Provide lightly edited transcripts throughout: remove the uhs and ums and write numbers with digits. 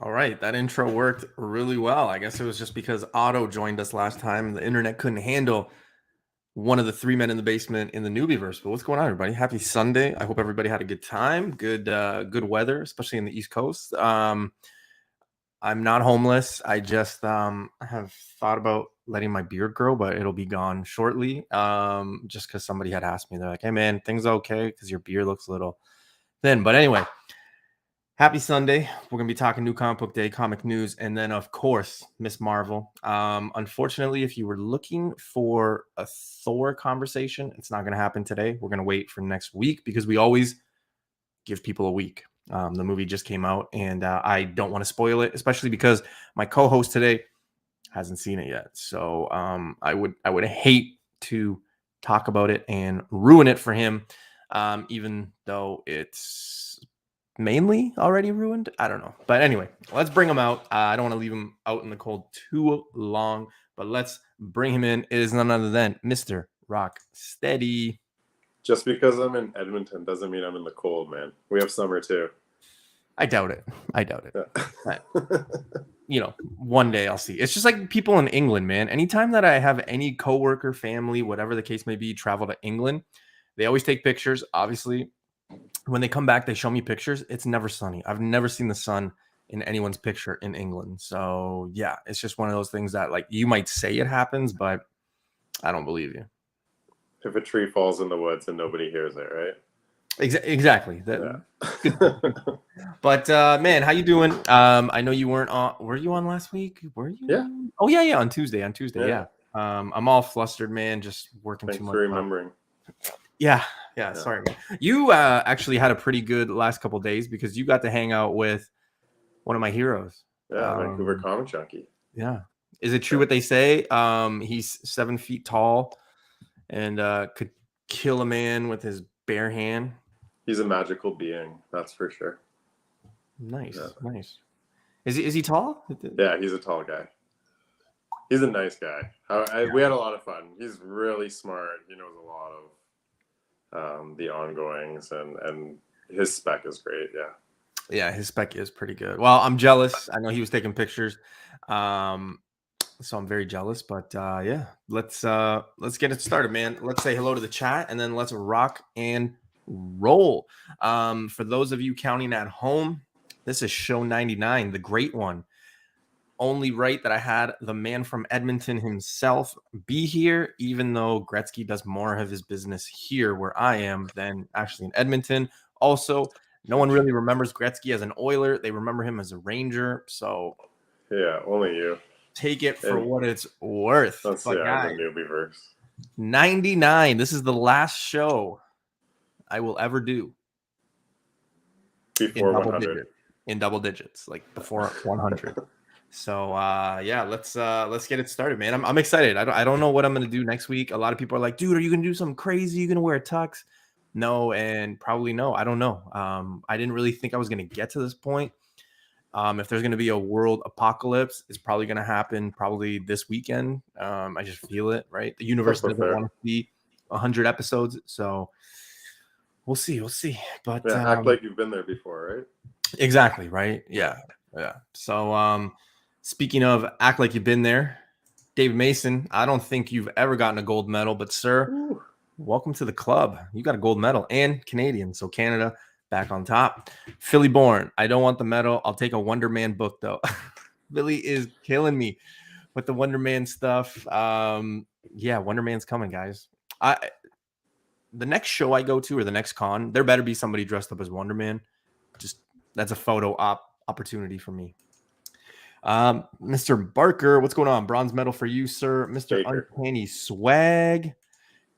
All right, that intro worked really well. I guess it was just because Otto joined us last time. The internet couldn't handle one of the three men in the basement in the Newbieverse. But what's going on, everybody? Happy Sunday. I hope everybody had a good time. Good weather, especially in the East Coast. I'm not homeless. I just have thought about letting my beard grow, but it'll be gone shortly. Just because somebody had asked me, they're like, "Hey, man, things okay? Because your beard looks a little thin." But anyway, happy Sunday. We're going to be talking New Comic Book Day, comic news, and then, of course, Miss Marvel. Unfortunately, if you were looking for a Thor conversation, it's not going to happen today. We're going to wait for next week because we always give people a week. The movie just came out, and I don't want to spoil it, especially because my co-host today hasn't seen it yet. So I would hate to talk about it and ruin it for him, even though it's mainly already ruined. I don't know. But anyway, let's bring him out. I don't want to leave him out in the cold too long, but let's bring him in. It is none other than Mr. Rock Steady. Just because I'm in Edmonton doesn't mean I'm in the cold, man. We have summer too. I doubt it. Yeah. But, one day I'll see. It's just like people in England, man. Anytime that I have any coworker, family, whatever the case may be, travel to England, they always take pictures. Obviously, when they come back, they show me pictures. It's never sunny. I've never seen the sun in anyone's picture in England. So yeah, it's just one of those things that like you might say it happens, but I don't believe you. If a tree falls in the woods and nobody hears it, right? Exactly. But man, how you doing? I know you weren't on. Were you on last week? Were you? Yeah. Oh yeah. On Tuesday. Yeah. I'm all flustered, man. Just working Thanks too much. for remembering. Yeah. Sorry, man. You actually had a pretty good last couple of days because you got to hang out with one of my heroes. Yeah, Vancouver Comic Junkie. Yeah. Is it true what they say? He's 7 feet tall and could kill a man with his bare hand. He's a magical being, that's for sure. Nice. Is he tall? Yeah, he's a tall guy. He's a nice guy. We had a lot of fun. He's really smart. He knows a lot of the ongoings, and his spec is great. Yeah, his spec is pretty good. Well, I'm jealous. I know he was taking pictures, so I'm very jealous. But yeah, let's get it started, man. Let's say hello to the chat, and then let's rock and roll. For those of you counting at home, this is show 99, the great one. Only right that I had the man from Edmonton himself be here, even though Gretzky does more of his business here where I am than actually in Edmonton. Also, no one really remembers Gretzky as an Oiler. They remember him as a Ranger. So yeah, only you. Take it for what it's worth. That's the Newbieverse. 99. This is the last show I will ever do. Before 100. In double digits, like before 100. So yeah, let's get it started, man. I'm excited. I don't know what I'm gonna do next week. A lot of people are like, dude, are you gonna do something crazy? Are you gonna wear a tux? No, and probably no. I don't know. I didn't really think I was gonna get to this point. If there's gonna be a world apocalypse, it's probably gonna happen probably this weekend. I just feel it, right? The universe doesn't want to see 100 episodes, so we'll see. But act like you've been there before, right? Exactly, right? Yeah. So speaking of act like you've been there, David Mason, I don't think you've ever gotten a gold medal, but sir, welcome to the club. You got a gold medal and Canadian, so Canada back on top. Philly born, I don't want the medal. I'll take a Wonder Man book though. Philly is killing me with the Wonder Man stuff. Yeah, Wonder Man's coming, guys. The next show I go to or the next con, there better be somebody dressed up as Wonder Man. Just that's a photo opportunity for me. Mr. Barker, what's going on? Bronze medal for you, sir. Mr. Uncanny Swag.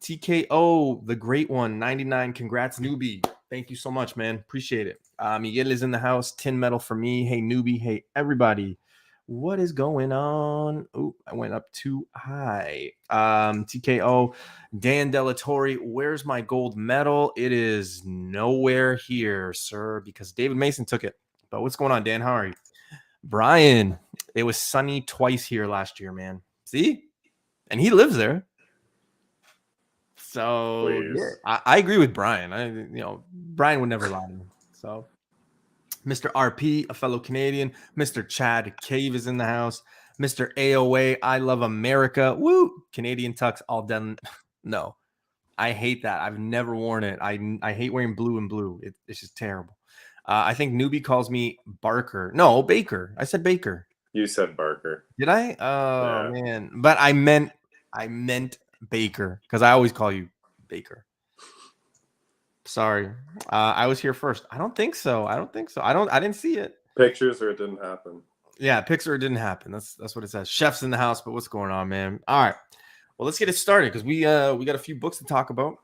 TKO, the great one, 99. Congrats, Newbie. Thank you so much, man. Appreciate it. Miguel is in the house. 10 medal for me. Hey, Newbie. Hey, everybody. What is going on? Oh, I went up too high. TKO, Dan Delatorre, where's my gold medal? It is nowhere here, sir, because David Mason took it. But what's going on, Dan? How are you? Brian, it was sunny twice here last year, man. See? And he lives there. So yeah, I agree with Brian. Brian would never lie to me. So Mr. RP, a fellow Canadian. Mr. Chad Cave is in the house. Mr. AOA, I love America. Woo! Canadian tux all done. No, I hate that. I've never worn it. I hate wearing blue and blue. It's just terrible. I think Newbie calls me Barker. No, Baker. I said Baker. You said Barker. Did I? Oh man. But I meant Baker because I always call you Baker. Sorry. I was here first. I don't think so. I didn't see it. Pictures or it didn't happen. Yeah, picture it didn't happen. That's what it says. Chef's in the house, but what's going on, man? All right. Well, let's get it started because we got a few books to talk about.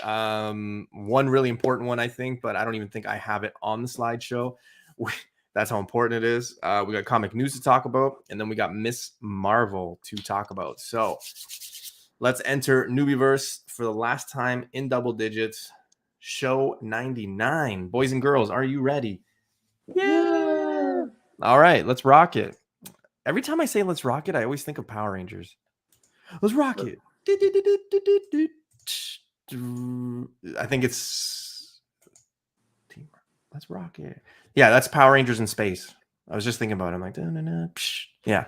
One really important one, I think, but I don't even think I have it on the slideshow. That's how important it is. We got comic news to talk about, and then we got Miss Marvel to talk about. So let's enter Newbieverse for the last time in double digits. Show 99. Boys and girls, are you ready? Yeah. All right, let's rock it. Every time I say let's rock it, I always think of Power Rangers. Let's rock it. I think it's let's rock it. Yeah, that's Power Rangers in space. I was just thinking about it. I'm like, yeah.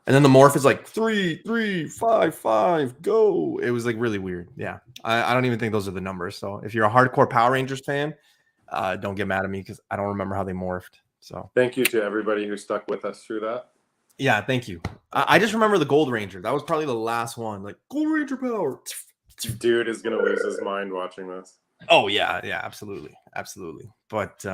And then the morph is like 3, 3, 5, 5, go. It was like really weird. Yeah. I don't even think those are the numbers. So if you're a hardcore Power Rangers fan, don't get mad at me because I don't remember how they morphed. So thank you to everybody who stuck with us through that. Yeah, thank you. I just remember the Gold Ranger. That was probably the last one. Like Gold Ranger power. Dude is gonna lose his mind watching this. Oh yeah, absolutely. But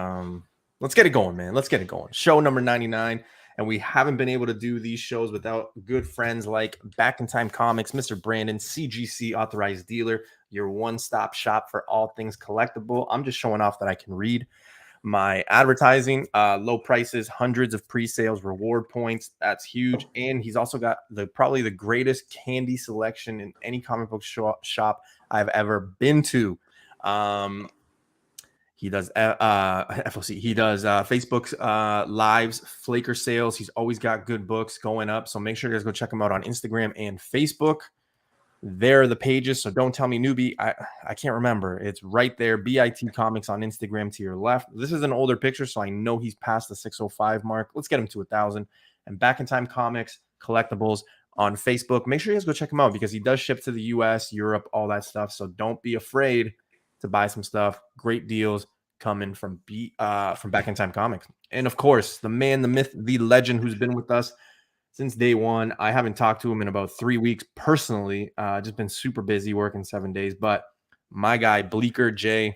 let's get it going, man. Let's get it going. Show number 99. And we haven't been able to do these shows without good friends like Back in Time Comics, Mr. Brandon, CGC Authorized Dealer, your one-stop shop for all things collectible. I'm just showing off that I can read my advertising, low prices, hundreds of pre-sales, reward points. That's huge. And he's also got probably the greatest candy selection in any comic book shop I've ever been to. He does FOC. He does Facebook's lives, flaker sales. He's always got good books going up. So make sure you guys go check him out on Instagram and Facebook. There are the pages. So don't tell me Newbie. I can't remember. It's right there. BIT Comics on Instagram to your left. This is an older picture, so I know he's past the 605 mark. Let's get him to 1,000. And Back in Time Comics, collectibles on Facebook. Make sure you guys go check him out because he does ship to the US, Europe, all that stuff. So don't be afraid to buy some stuff. Great deals coming from Back in Time Comics. And of course, the man, the myth, the legend who's been with us since day one. I haven't talked to him in about 3 weeks personally. Just been super busy working 7 days. But my guy, Bleeker J,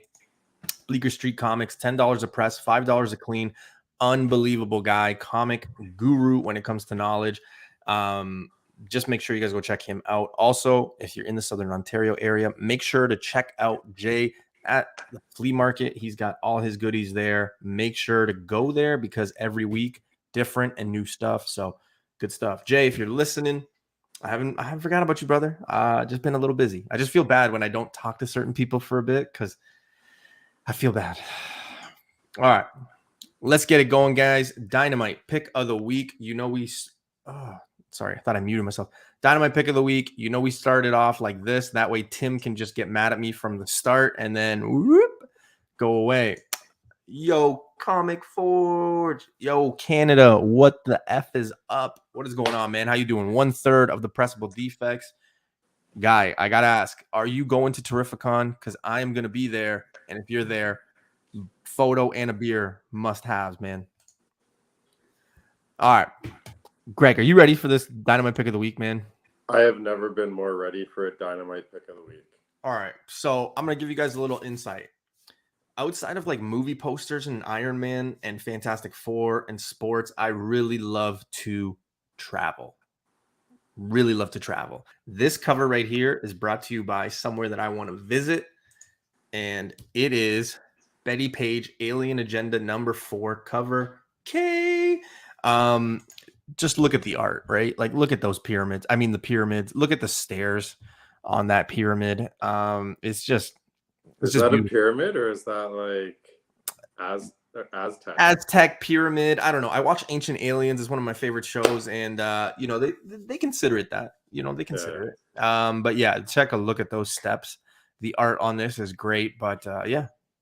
Bleeker Street Comics, $10 a press, $5 a clean. Unbelievable guy, comic guru when it comes to knowledge. Just make sure you guys go check him out. Also, if you're in the Southern Ontario area, make sure to check out Jay at the flea market. He's got all his goodies there. Make sure to go there because every week, different and new stuff. So good stuff. Jay, if you're listening, I haven't forgot about you, brother. Just been a little busy. I just feel bad when I don't talk to certain people for a bit because I feel bad. All right. Let's get it going, guys. Dynamite pick of the week. Sorry, I thought I muted myself. Dynamite pick of the week. We started off like this. That way Tim can just get mad at me from the start and then whoop, go away. Yo, Comic Forge. Yo, Canada. What the F is up? What is going on, man? How you doing? 1/3 of the pressable defects. Guy, I got to ask, are you going to Terrificon? Because I am going to be there. And if you're there, photo and a beer must-haves, man. All right. Greg, are you ready for this Dynamite pick of the week, man? I have never been more ready for a Dynamite pick of the week. All right. So I'm going to give you guys a little insight. Outside of like movie posters and Iron Man and Fantastic Four and sports, I really love to travel. Really love to travel. This cover right here is brought to you by somewhere that I want to visit. And it is Betty Page, Alien Agenda #4 cover. K. Just look at the art, right? Like, look at those pyramids. I mean, the pyramids. Look at the stairs on that pyramid. It's just. Is that beautiful. A pyramid or is that like Aztec? Aztec pyramid. I don't know. I watch Ancient Aliens. It's one of my favorite shows, and they consider it that. They consider it. But yeah, check a look at those steps. The art on this is great, but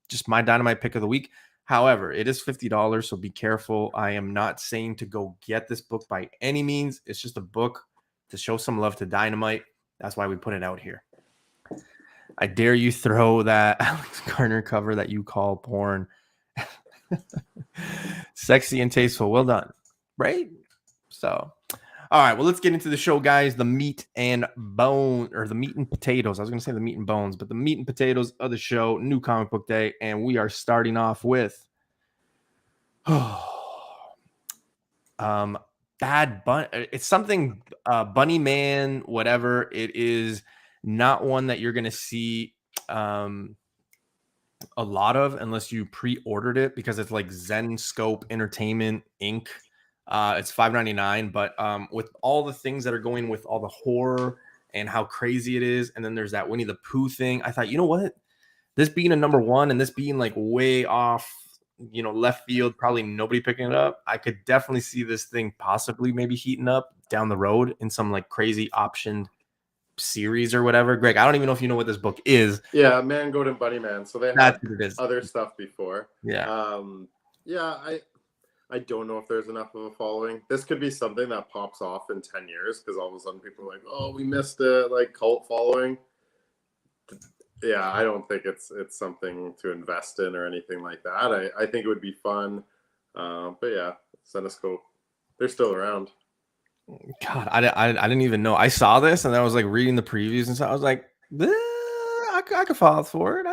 just my Dynamite pick of the week. However, it is $50, so be careful. I am not saying to go get this book by any means. It's just a book to show some love to Dynamite. That's why we put it out here. I dare you throw that Alex Garner cover that you call porn. Sexy and tasteful. Well done. Right? So, all right. Well, let's get into the show, guys. The meat and bone, or the meat and potatoes. I was going to say the meat and bones, but the meat and potatoes of the show, New Comic Book Day. And we are starting off with Bad Bunny. It's something Bunny Man, whatever. It is not one that you're going to see a lot of unless you pre-ordered it, because it's like Zen Scope Entertainment Inc. It's $5.99, but with all the things that are going with all the horror and how crazy it is, and then there's that Winnie the Pooh thing, I thought, you know what? This being a number one and this being like way off, left field, probably nobody picking it up, I could definitely see this thing possibly maybe heating up down the road in some like crazy optioned series or whatever. Greg, I don't even know if you know what this book is. Yeah, Man, Goat, and Bunny Man. So they had other stuff before. Yeah. Yeah, I don't know if there's enough of a following. This could be something that pops off in 10 years because all of a sudden people are like, oh, we missed it, like cult following. Yeah, I don't think it's something to invest in or anything like that. I think it would be fun. But yeah, Cinescope, they're still around. God, I didn't even know. I saw this and I was like reading the previews and so I was like, I could fall for it.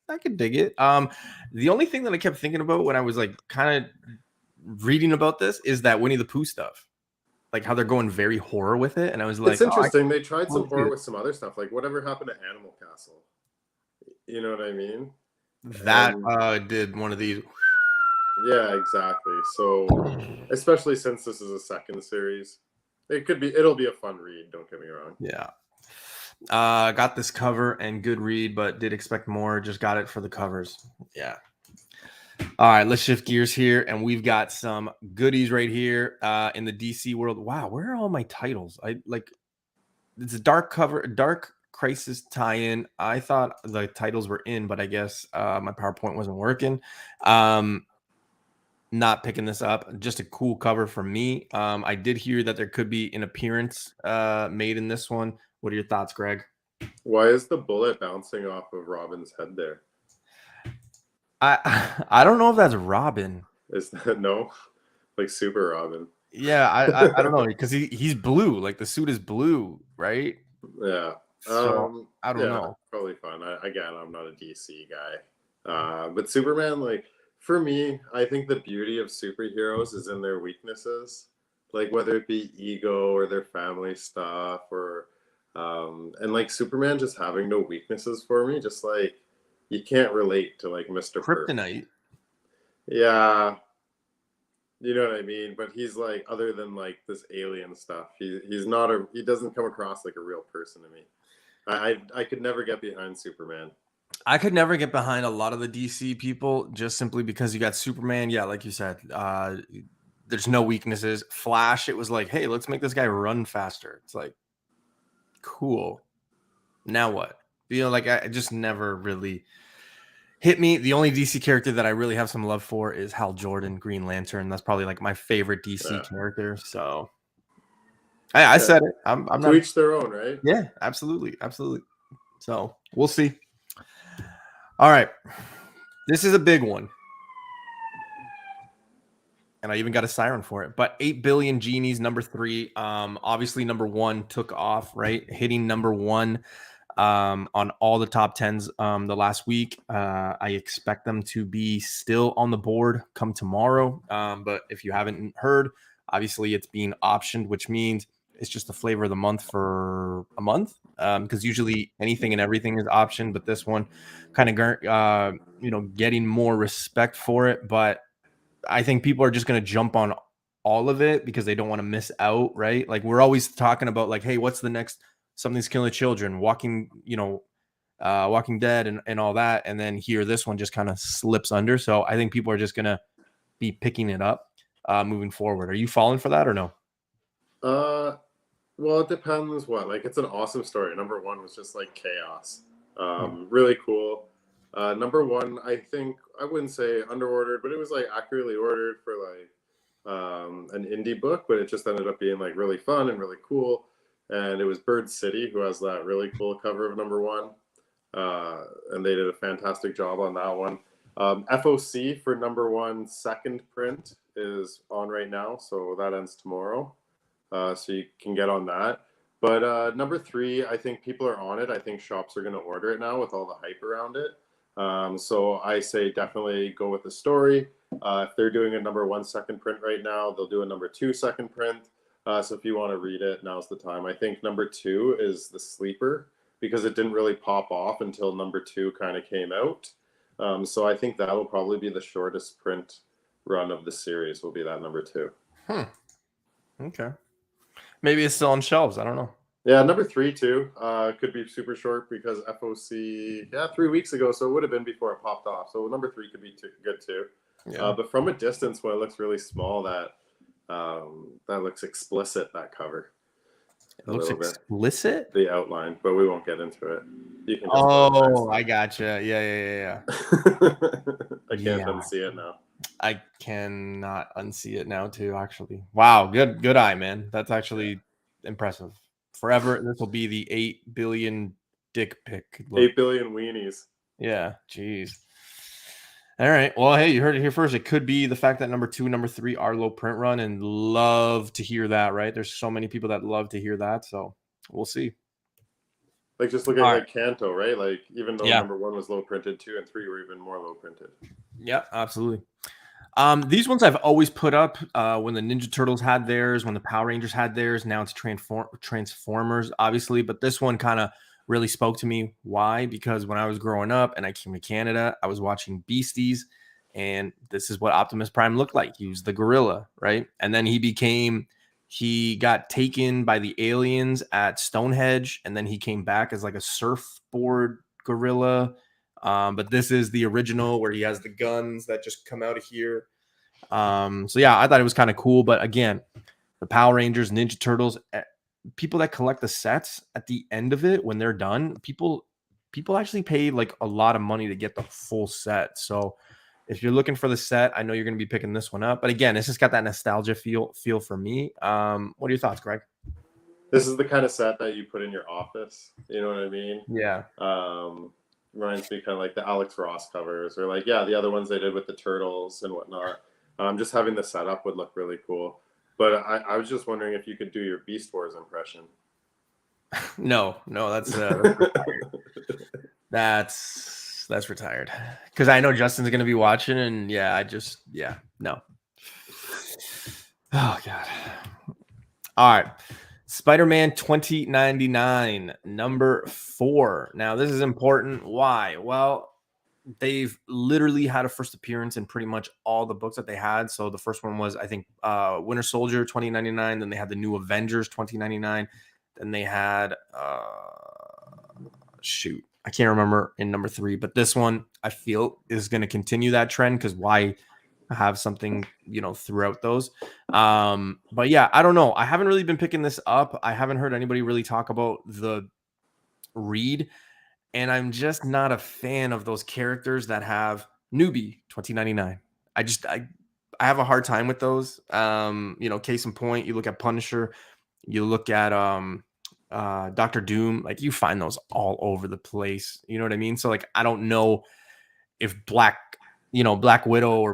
I could dig it. The only thing that I kept thinking about when I was like kind of reading about this is that Winnie the Pooh stuff, like how they're going very horror with it. And I was like, it's interesting. They tried some horror with some other stuff, like whatever happened to Animal Castle. You know what I mean? That did one of these. Yeah, exactly. So, especially since this is a second series, it'll be a fun read. Don't get me wrong. Yeah. Got this cover and good read, but did expect more. Just got it for the covers. Yeah. All right, let's shift gears here, and we've got some goodies right here in the DC world. Wow, where are all my titles? It's a dark Crisis tie-in. I thought the titles were in, but I guess my PowerPoint wasn't working. Not picking this up. Just a cool cover for me. I did hear that there could be an appearance made in this one. What are your thoughts, Greg? Why is the bullet bouncing off of Robin's head there? I don't know if that's Robin. Is that no? Like Super Robin? Yeah, I don't know, because he's blue. Like the suit is blue, right? Yeah. So I don't know. Probably fun. Again, I'm not a DC guy. But Superman, like, for me, I think the beauty of superheroes is in their weaknesses. Like whether it be ego or their family stuff or and like Superman just having no weaknesses for me, just like you can't relate to like Mr. Kryptonite. Yeah. You know what I mean? But he's like, other than like this alien stuff, he doesn't come across like a real person to me. I could never get behind Superman. I could never get behind a lot of the DC people just simply because you got Superman. Yeah, like you said, there's no weaknesses. Flash, it was like, hey, let's make this guy run faster. It's like, cool. Now what? Like I just never really hit me. The only DC character that I really have some love for is Hal Jordan, Green Lantern. That's probably like my favorite DC character. So I said it. I'm to not each their own, right? Yeah, absolutely. So we'll see. All right. This is a big one. And I even got a siren for it. But 8 Billion Genies, number 3. Obviously, number 1 took off, right? Hitting number 1 on all the top 10s the last week. I expect them to be still on the board come tomorrow. But if you haven't heard, obviously it's being optioned, which means it's just the flavor of the month for a month. Because usually anything and everything is optioned, but this one kind of getting more respect for it. But I think people are just going to jump on all of it because they don't want to miss out, right? Like we're always talking about like, hey, what's the next Something's Killing Children, Walking Dead and all that. And then here, this one just kind of slips under. So I think people are just going to be picking it up moving forward. Are you falling for that or no? Well, it depends what. Like, it's an awesome story. Number 1 was just like chaos. Really cool. Number one, I think I wouldn't say underordered, but it was like accurately ordered for like an indie book, but it just ended up being like really fun and really cool. And it was Bird City, who has that really cool cover of number one, and they did a fantastic job on that one. FOC for number one second print is on right now, so that ends tomorrow. So you can get on that. But number three, I think people are on it. I think shops are going to order it now with all the hype around it. So I say definitely go with the story. If they're doing a number one second print right now, they'll do a number two second print. So if you want to read it, now's the time. I think number two is the sleeper because it didn't really pop off until number two kind of came out. So I think that will probably be the shortest print run of the series, will be that number two. Okay. Maybe it's still on shelves. I don't know. Yeah, number three too. Could be super short because FOC, 3 weeks ago, so it would have been before it popped off. So number three could be good too. Yeah. But from a distance, when it looks really small, that looks explicit. That cover. It looks explicit. The outline, but we won't get into it. You can. I gotcha. Yeah. I can't unsee it now. I cannot unsee it now too. Actually, wow, good eye, man. That's actually impressive. Forever, this will be the 8 billion dick pic. 8 billion weenies. Yeah, jeez. All right. Well, hey, you heard it here first. It could be the fact that number two and number three are low print run, and love to hear that, right? There's so many people that love to hear that, so we'll see. Like, just look at like Kanto, right? Like, even though number one was low printed, 2 and 3 were even more low printed. Yeah, absolutely. These ones I've always put up when the Ninja Turtles had theirs, when the Power Rangers had theirs. Now it's Transformers, obviously, but this one kind of really spoke to me. Why? Because when I was growing up and I came to Canada, I was watching Beasties, and this is what Optimus Prime looked like. He was the gorilla, right? And then he got taken by the aliens at Stonehenge, and then he came back as like a surfboard gorilla. But this is the original where he has the guns that just come out of here. So yeah, I thought it was kind of cool. But again, the Power Rangers, Ninja Turtles, people that collect the sets at the end of it when they're done, people actually pay like a lot of money to get the full set. So if you're looking for the set, I know you're going to be picking this one up. But again, it's just got that nostalgia feel for me. What are your thoughts, Greg? This is the kind of set that you put in your office. You know what I mean? Yeah. Reminds me kind of like the Alex Ross covers, or like, the other ones they did with the Turtles and whatnot. Just having the setup would look really cool. But I was just wondering if you could do your Beast Wars impression. No, that's that's retired. Because I know Justin's going to be watching, and no. Oh, God. All right. Spider-Man 2099, number 4. Now, this is important. Why? Well, they've literally had a first appearance in pretty much all the books that they had. So the first one was, I think, Winter Soldier 2099. Then they had the New Avengers 2099. Then they had, I can't remember in number 3. But this one, I feel, is going to continue that trend because why have something, throughout those. But yeah, I don't know. I haven't really been picking this up. I haven't heard anybody really talk about the read. And I'm just not a fan of those characters that have Newbie 2099. I have a hard time with those. Case in point, you look at Punisher, you look at Dr. Doom, like you find those all over the place. You know what I mean? So like I don't know if Black Widow or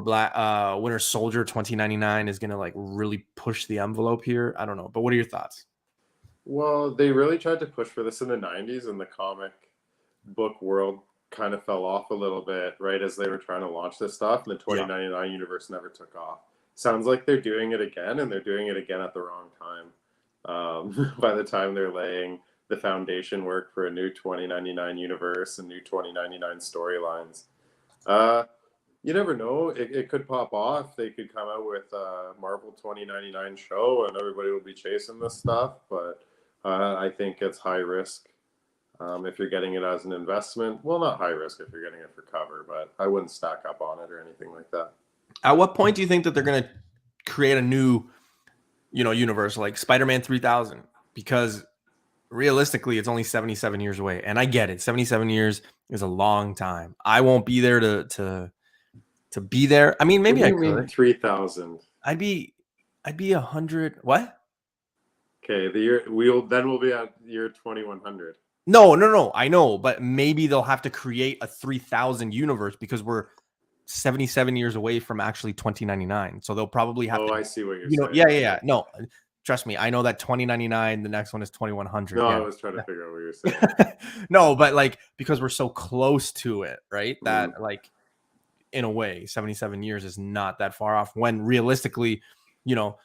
Winter Soldier 2099 is gonna like really push the envelope here. I don't know, but what are your thoughts? Well, they really tried to push for this in the 90s, and the comic book world kind of fell off a little bit right as they were trying to launch this stuff, and the 2099 universe never took off. Sounds like they're doing it again, and they're doing it again at the wrong time. By the time they're laying the foundation work for a new 2099 universe and new 2099 storylines. You never know. It could pop off. They could come out with a Marvel 2099 show and everybody will be chasing this stuff. But I think it's high risk if you're getting it as an investment. Well, not high risk if you're getting it for cover, but I wouldn't stack up on it or anything like that. At what point do you think that they're going to create a new, universe like Spider-Man 3000? Because realistically, it's only 77 years away. And I get it. 77 years is a long time. I won't be there to be there. I mean, What maybe do I you mean could. 3,000? I'd be 100. What? Okay, we'll be at year 2100. No. I know, but maybe they'll have to create a 3000 universe because we're 77 years away from actually 2099. So they'll probably have Oh, to, I see what you're you know, saying. yeah. Okay. No, trust me, I know that 2099, the next one is 2100. No, I Yeah. was trying to figure out what you're saying. No, but like because we're so close to it, right? Mm. That like in a way, 77 years is not that far off when realistically, you know,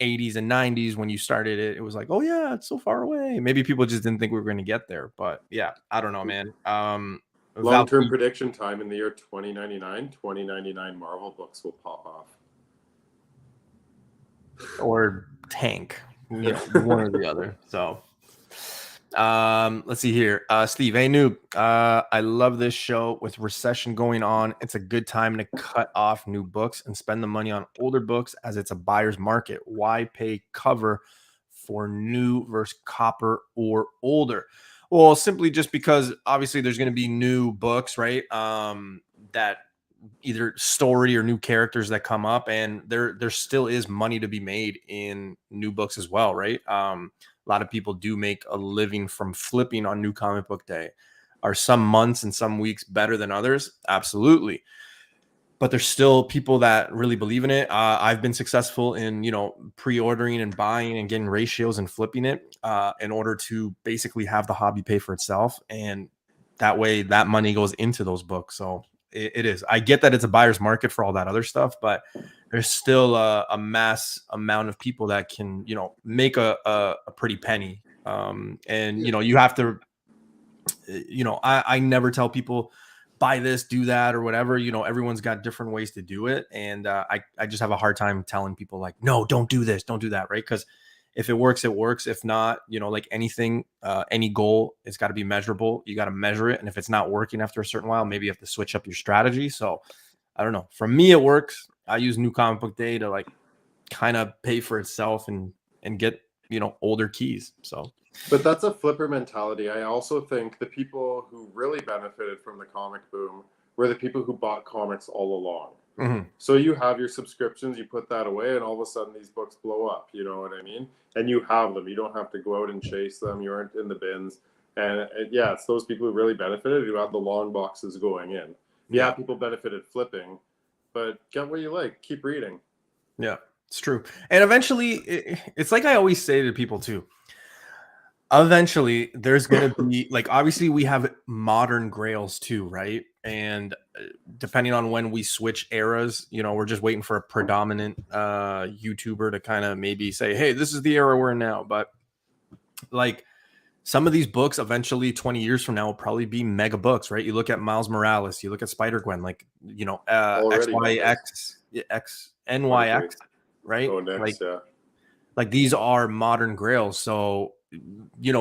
80s and 90s when you started it, it was like, oh yeah, it's so far away. Maybe people just didn't think we were going to get there, but yeah, I don't know, man. Long-term prediction time in the year 2099 Marvel books will pop off. Or tank, you know, one or the other. So let's see here. Steve, hey noob. I love this show. With recession going on, it's a good time to cut off new books and spend the money on older books as it's a buyer's market. Why pay cover for new versus copper or older? Well, simply just because obviously there's going to be new books, right? That either story or new characters that come up, and there still is money to be made in new books as well, right? A lot of people do make a living from flipping on New Comic Book Day. Are some months and some weeks better than others? Absolutely. But there's still people that really believe in it. I've been successful in, pre-ordering and buying and getting ratios and flipping it in order to basically have the hobby pay for itself. And that way that money goes into those books. So it is. I get that it's a buyer's market for all that other stuff, but there's still a mass amount of people that can, make a pretty penny. And, you have to, I never tell people buy this, do that, or whatever. Everyone's got different ways to do it. And I just have a hard time telling people like, no, don't do this, don't do that. Right. Because if it works, it works. If not, like anything, any goal, it's got to be measurable. You got to measure it. And if it's not working after a certain while, maybe you have to switch up your strategy. So I don't know. For me, it works. I use New Comic Book Day to like kind of pay for itself and get, older keys. So. But that's a flipper mentality. I also think the people who really benefited from the comic boom were the people who bought comics all along. Mm-hmm. So you have your subscriptions, you put that away, and all of a sudden these books blow up. You know what I mean? And you have them. You don't have to go out and chase them. You aren't in the bins. And yeah, it's those people who really benefited who had the long boxes going in. Yeah, people benefited flipping, but get what you like. Keep reading. Yeah, it's true. And eventually, it's like I always say to people too. Eventually, there's going to be like, obviously we have modern grails too, right? And depending on when we switch eras, we're just waiting for a predominant YouTuber to kind of maybe say, hey, this is the era we're in now. But like some of these books eventually 20 years from now will probably be mega books, right? You look at Miles Morales, you look at Spider-Gwen, like, NYX, right? Oh, next, yeah. Like these are modern grails. So,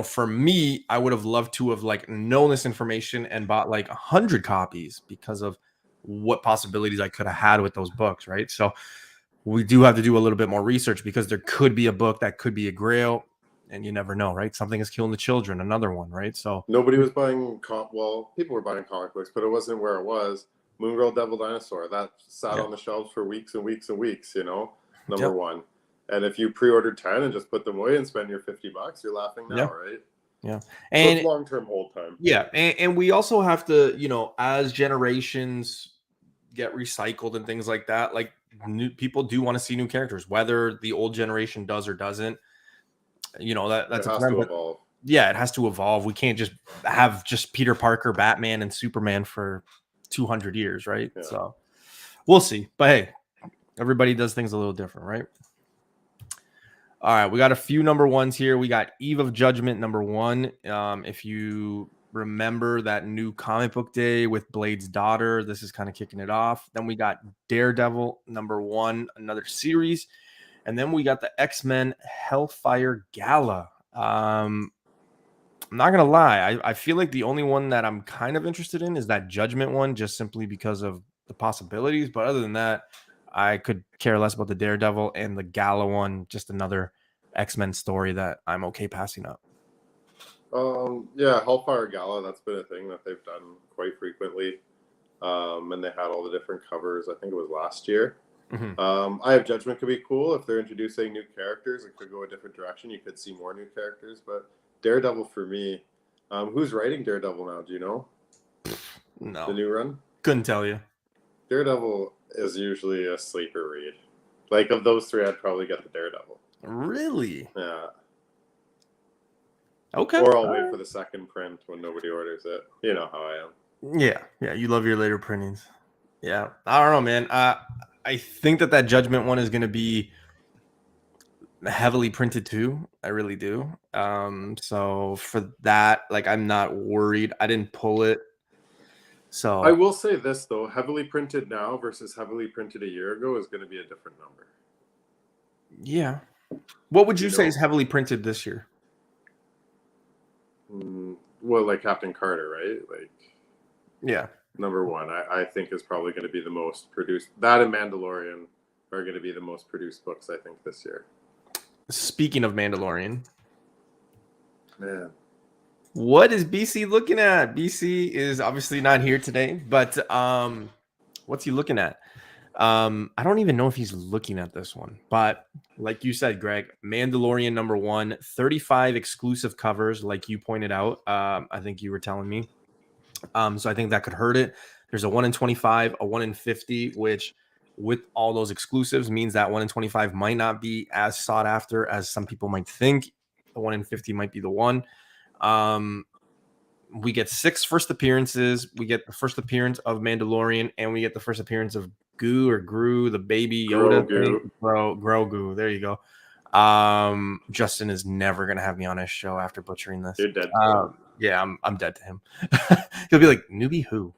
for me, I would have loved to have like known this information and bought like 100 copies because of what possibilities I could have had with those books. Right. So we do have to do a little bit more research because there could be a book that could be a grail and you never know, right? Something is killing the children. Another one. Right. So nobody was buying, people were buying comic books, but it wasn't where it was. Moon Girl, Devil Dinosaur, that sat on the shelves for weeks and weeks and weeks, number one. And if you pre-ordered 10 and just put them away and spend your $50, you're laughing now, right? Yeah. And so long-term hold time. Yeah. And we also have to, as generations get recycled and things like that, like new people do want to see new characters, whether the old generation does or doesn't. That's it has to evolve. Yeah, it has to evolve. We can't just have just Peter Parker, Batman, and Superman for 200 years, right? Yeah. So we'll see. But hey, everybody does things a little different, right? All right, we got a few number ones here. We got Eve of Judgment number 1. If you remember that New Comic Book Day with Blade's daughter, this is kind of kicking it off. Then we got Daredevil number 1, another series. And then we got the X-Men Hellfire Gala. I'm not going to lie. I feel like the only one that I'm kind of interested in is that Judgment one, just simply because of the possibilities. But other than that, I could care less about the Daredevil, and the Gala one, just another X-Men story that I'm okay passing up. Yeah, Hellfire Gala, that's been a thing that they've done quite frequently. And they had all the different covers. I think it was last year. I Have Judgment could be cool if they're introducing new characters. It could go a different direction. You could see more new characters. But Daredevil for me, who's writing Daredevil now? Do you know? No. The new run? Couldn't tell you. Daredevil is usually a sleeper read. Like, of those three, I'd probably get the Daredevil. Really? Yeah. Okay. Or I'll wait for the second print when nobody orders it. You know how I am. Yeah. You love your later printings. Yeah. I don't know, man. I think that Judgment one is going to be heavily printed too. I really do. So for that, like, I'm not worried. I didn't pull it. So I will say this though, heavily printed now versus heavily printed a year ago is going to be a different number. Yeah. What would you say is heavily printed this year? Well, like Captain Carter, right? Like, yeah. Number one, I think is probably going to be the most produced. That and Mandalorian are going to be the most produced books, I think, this year. Speaking of Mandalorian. Man. What is BC looking at? BC is obviously not here today, but what's he looking at? I don't even know if he's looking at this one, but like you said, Greg, Mandalorian #1, 35 exclusive covers, like you pointed out. I think you were telling me. So I think that could hurt it. There's a 1 in 25, a 1 in 50, which with all those exclusives means that 1 in 25 might not be as sought after as some people might think. The 1 in 50 might be the one. We get 6 first appearances. We get the first appearance of Mandalorian, and we get the first appearance of Gru, the baby Yoda thing. Grogu. There you go. Justin is never gonna have me on his show after butchering this. You're dead. Yeah, I'm dead to him. He'll be like, newbie who?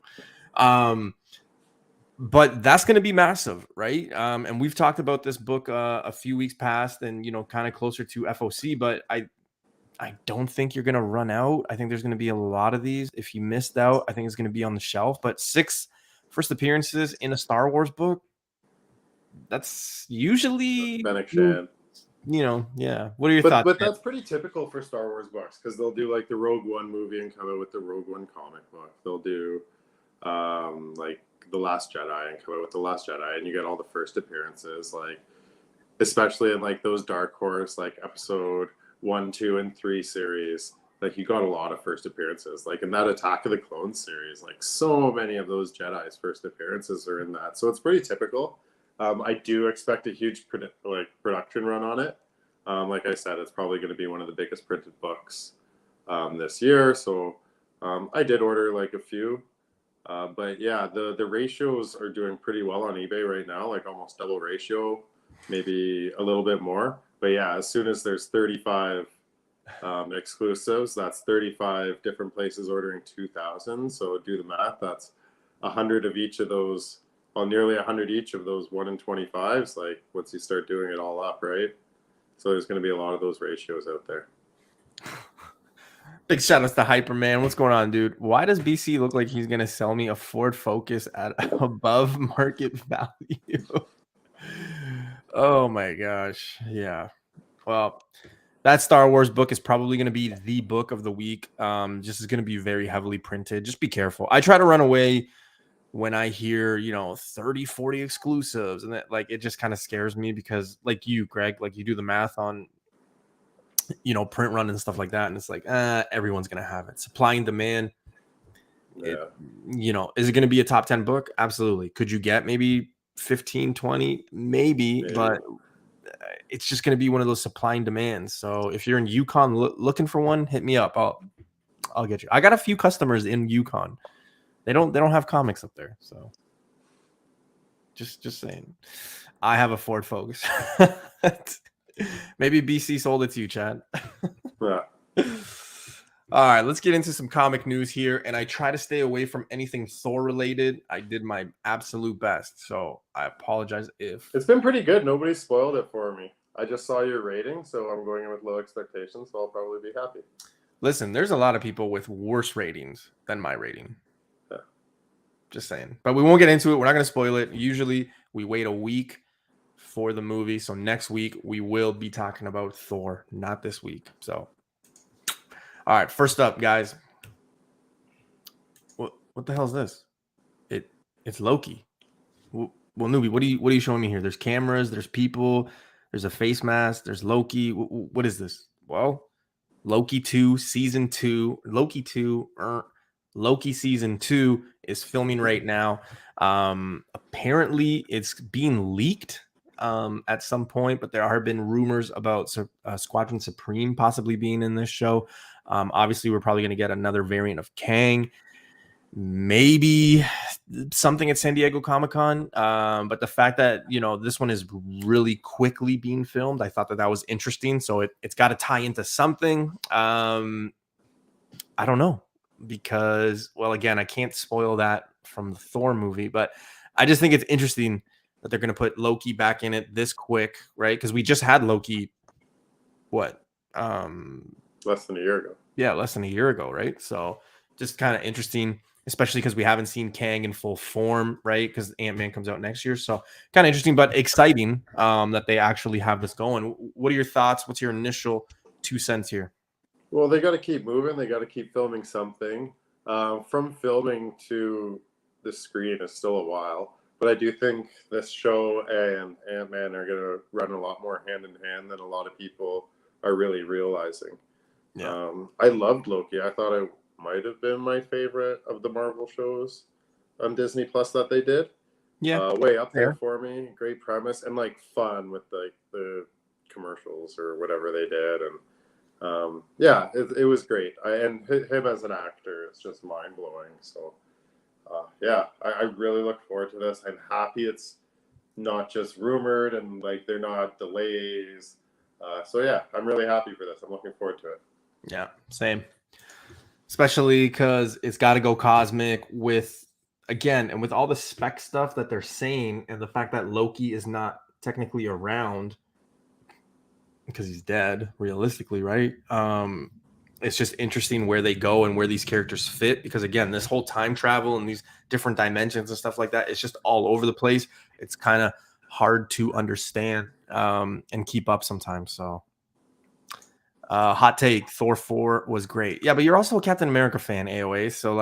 But that's going to be massive, right? And we've talked about this book a few weeks past, and kind of closer to FOC. But I don't think you're going to run out. I think there's going to be a lot of these. If you missed out, I think it's going to be on the shelf. But 6 first appearances in a Star Wars book, that's usually yeah. What are your thoughts? But that's pretty typical for Star Wars books, because they'll do like the Rogue One movie and come out with the Rogue One comic book. They'll do like The Last Jedi and come out with The Last Jedi, and you get all the first appearances, like especially in like those Dark Horse, like episode 1, 2, and 3 series. Like, you got a lot of first appearances. Like in that Attack of the Clones series, like so many of those Jedi's first appearances are in that. So it's pretty typical. I do expect a huge production run on it. Like I said, it's probably going to be one of the biggest printed books this year. So I did order like a few. But yeah, the ratios are doing pretty well on eBay right now, like almost double ratio, maybe a little bit more. But yeah, as soon as there's 35 exclusives, that's 35 different places ordering 2,000. So do the math. That's 100 of each of those. Well, nearly 100 each of those 1 in 25s. Like, once you start doing it all up, right? So there's going to be a lot of those ratios out there. Big shout outs to Hyperman. What's going on, dude? Why does BC look like he's going to sell me a Ford Focus at above market value? Oh my gosh. Yeah. Well, that Star Wars book is probably going to be the book of the week. Just is going to be very heavily printed. Just be careful. I try to run away when I hear, 30, 40 exclusives, and that, like, it just kind of scares me, because like you, Greg, like, you do the math on, print run and stuff like that. And it's like, everyone's going to have it. Supply and demand. Yeah. Is it going to be a top 10 book? Absolutely. Could you get maybe 15, 20? Maybe. But it's just going to be one of those supply and demands. So if you're in Yukon looking for one, hit me up. I'll get you. I got a few customers in Yukon. They don't have comics up there. So just saying. I have a Ford Focus. Maybe BC sold it to you, Chad. Yeah. All right, let's get into some comic news here. And I try to stay away from anything Thor related. I did my absolute best. So I apologize if... It's been pretty good. Nobody spoiled it for me. I just saw your rating, so I'm going in with low expectations. So I'll probably be happy. Listen, there's a lot of people with worse ratings than my rating. Yeah. Just saying. But we won't get into it. We're not going to spoil it. Usually we wait a week for the movie. So next week we will be talking about Thor, not this week. So, All right, first up, guys. What the hell is this? It's Loki. Well, Newbie, what are you showing me here? There's cameras, there's people, there's a face mask, there's Loki. What is this? Well, Loki 2 season 2, Loki season 2 is filming right now. Apparently it's being leaked at some point, but there have been rumors about Squadron Supreme possibly being in this show. Obviously we're probably going to get another variant of Kang, maybe something at San Diego Comic-Con. But the fact that, this one is really quickly being filmed, I thought that was interesting. So it's got to tie into something. I don't know, because, well, again, I can't spoil that from the Thor movie, but I just think it's interesting that they're going to put Loki back in it this quick, right? Because we just had Loki, less than a year ago. Yeah, less than a year ago, right? So just kind of interesting, especially because we haven't seen Kang in full form, right? Because Ant-Man comes out next year. So kind of interesting, but exciting that they actually have this going. What are your thoughts? What's your initial 2 cents here? Well, they got to keep moving. They got to keep filming something. From filming to the screen is still a while. But I do think this show and Ant-Man are going to run a lot more hand in hand than a lot of people are really realizing. Yeah. I loved Loki. I thought it might have been my favorite of the Marvel shows on Disney Plus that they did. Yeah. Way up there for me. Great premise and fun with the commercials or whatever they did. And it was great. And him as an actor is just mind blowing. So I really look forward to this. I'm happy it's not just rumored and they're not delays. I'm really happy for this. I'm looking forward to it. Yeah, same. Especially because it's got to go cosmic with all the spec stuff that they're saying, and the fact that Loki is not technically around because he's dead, realistically, right? It's just interesting where they go and where these characters fit, because again, this whole time travel and these different dimensions and stuff like that, it's just all over the place. It's kind of hard to understand and keep up sometimes. So hot take, Thor 4 was great. Yeah, but you're also a Captain America fan, AOA, so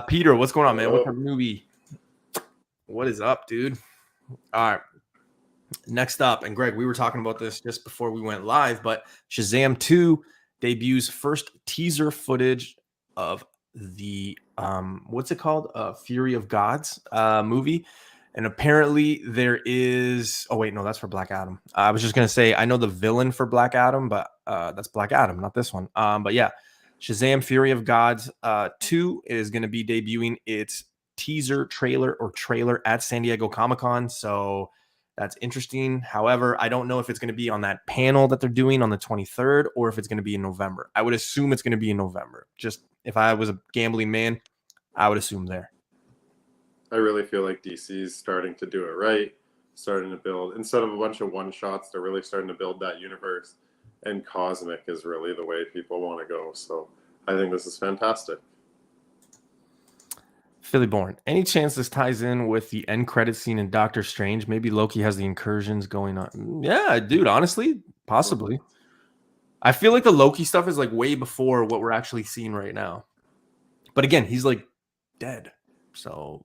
Peter, what's going on, man? What's up, Newbie? What is up, dude? All right. Next up, and Greg, we were talking about this just before we went live, but Shazam 2 debuts first teaser footage of the what's it called? Fury of Gods movie. And apparently there is, oh wait, no, that's for Black Adam. I was just gonna say, I know the villain for Black Adam, but that's Black Adam, not this one. But yeah, Shazam Fury of Gods 2 is gonna be debuting its teaser trailer at San Diego Comic-Con. So that's interesting. However, I don't know if it's going to be on that panel that they're doing on the 23rd or if it's going to be in November. I would assume it's going to be in November. Just if I was a gambling man, I would assume there. I really feel like DC's starting to do it right, starting to build, instead of a bunch of one-shots, they're really starting to build that universe, and cosmic is really the way people want to go. So I think this is fantastic. Philly Born. Any chance this ties in with the end credit scene in Doctor Strange? Maybe Loki has the incursions going on. Yeah, dude, honestly, possibly. I feel like the Loki stuff is way before what we're actually seeing right now. But again, he's dead. So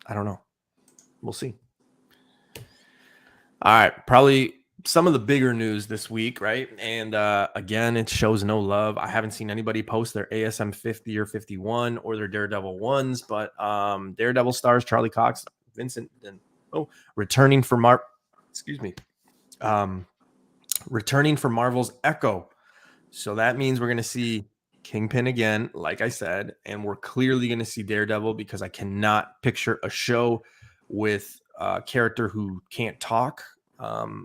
I don't know. We'll see. All right, probably some of the bigger news this week, right? And again, it shows no love. I haven't seen anybody post their ASM 50 or 51 or their Daredevil ones, but Daredevil stars Charlie Cox, Vincent, and returning for Marvel's Echo. So that means we're going to see Kingpin again, like I said, and we're clearly going to see Daredevil, because I cannot picture a show with a character who can't talk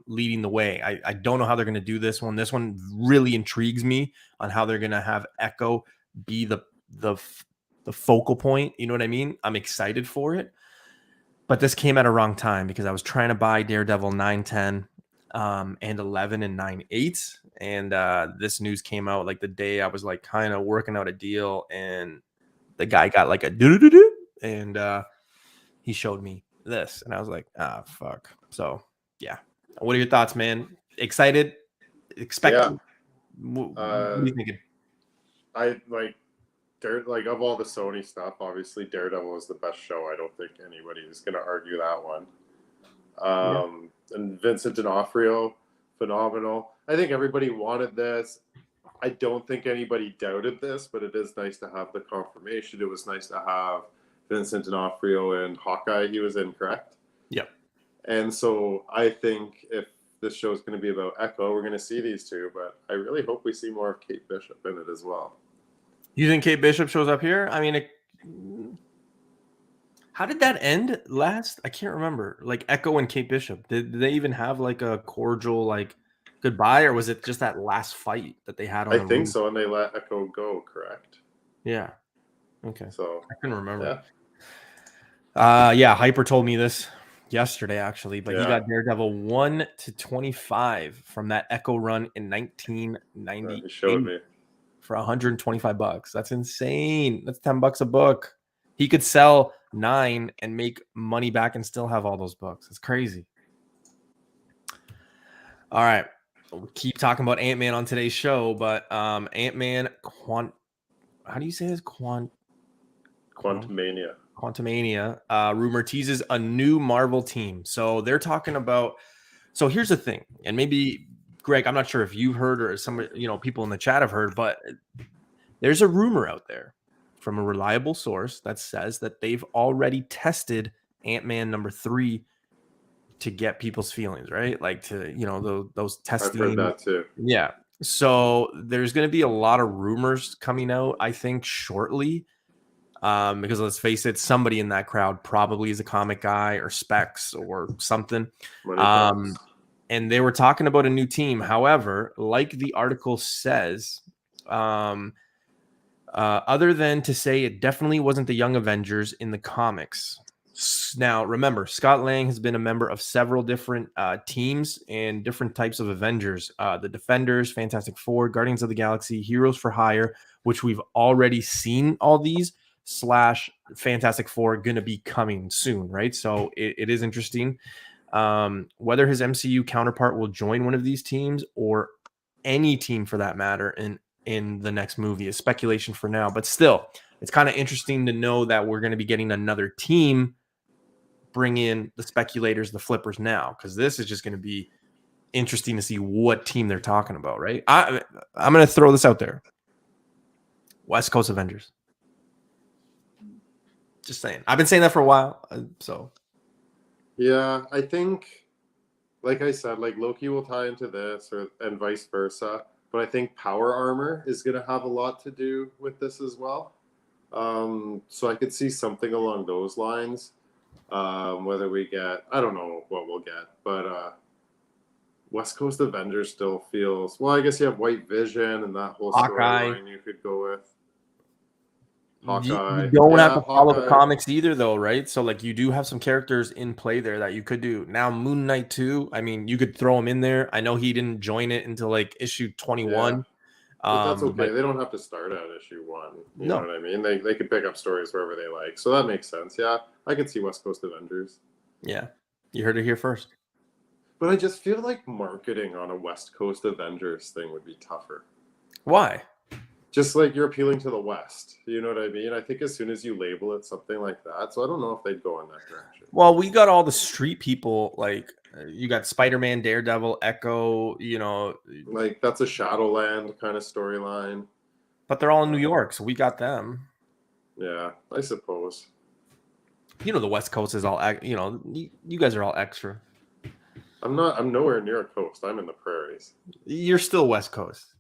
leading the way. I don't know how they're going to do this one. This one really intrigues me on how they're going to have Echo be the focal point. You know what I mean? I'm excited for it, but this came at a wrong time because I was trying to buy Daredevil 910 and 11 and 9/8, and this news came out the day I was kind of working out a deal, and the guy got a do-do-do-do, and he showed me this, and I was like, fuck. So yeah, what are your thoughts, man? Excited? Expect. Yeah. What are you thinking? I like of all the Sony stuff, obviously Daredevil is the best show. I don't think anybody is going to argue that one. And Vincent D'Onofrio, phenomenal. I think everybody wanted this. I don't think anybody doubted this, but it is nice to have the confirmation. It was nice to have Vincent D'Onofrio and Hawkeye. He was in, correct? Yep. And so I think if this show is going to be about Echo, we're going to see these two, but I really hope we see more of Kate Bishop in it as well. You think Kate Bishop shows up here? I mean, how did that end last? I can't remember. Like Echo and Kate Bishop, did they even have like a cordial like goodbye, or was it just that last fight that they had on I the think roof? so, and they let Echo go, correct? Yeah. Okay. So I couldn't remember. Yeah. Hyper told me this yesterday actually, but he Yeah. got Daredevil 1-25 from that Echo run in 1998. He showed me. For $125. That's insane. That's $10 a book. He could sell 9 and make money back and still have all those books. It's crazy. All right. We'll keep talking about Ant-Man on today's show, but Ant-Man how do you say this? Quantumania. Rumor teases a new Marvel team. So they're talking about. So here's the thing, and maybe Greg, I'm not sure if you've heard or some people in the chat have heard, but there's a rumor out there from a reliable source that says that they've already tested Ant-Man #3 to get people's feelings, right? Like to those testing. I've heard that too. Yeah. So there's going to be a lot of rumors coming out, I think, shortly. Because let's face it, somebody in that crowd probably is a comic guy or Specs or something. And they were talking about a new team. However, like the article says, other than to say it definitely wasn't the Young Avengers in the comics. Now, remember, Scott Lang has been a member of several different teams and different types of Avengers. The Defenders, Fantastic Four, Guardians of the Galaxy, Heroes for Hire, which we've already seen all these, / Fantastic Four going to be coming soon, right? So it is interesting. Whether his MCU counterpart will join one of these teams or any team for that matter in the next movie is speculation for now. But still, it's kind of interesting to know that we're going to be getting another team bring in the speculators, the flippers now, because this is just going to be interesting to see what team they're talking about, right? I'm going to throw this out there. West Coast Avengers. Just saying. I've been saying that for a while, so. Yeah, I think, like I said, like Loki will tie into this and vice versa, but I think Power Armor is going to have a lot to do with this as well. So I could see something along those lines. Whether we get, I don't know what we'll get, but West Coast Avengers still feels, well, I guess you have White Vision and that whole storyline you could go with. Hawkeye. You don't have to follow the comics either, though, right? So, like, you do have some characters in play there that you could do. Now, Moon Knight 2, I mean, you could throw him in there. I know he didn't join it until, like, issue 21. Yeah. But that's okay. They don't have to start at issue 1. You know what I mean? They could pick up stories wherever they like. So that makes sense. Yeah, I could see West Coast Avengers. Yeah, you heard it here first. But I just feel like marketing on a West Coast Avengers thing would be tougher. Why? Just like you're appealing to the West. You know what I mean? I think as soon as you label it something like that. So I don't know if they'd go in that direction. Well, we got all the street people. Like, you got Spider-Man, Daredevil, Echo, Like, that's a Shadowland kind of storyline. But they're all in New York, so we got them. Yeah, I suppose. The West Coast is all, you guys are all extra. I'm nowhere near a coast. I'm in the prairies. You're still West Coast.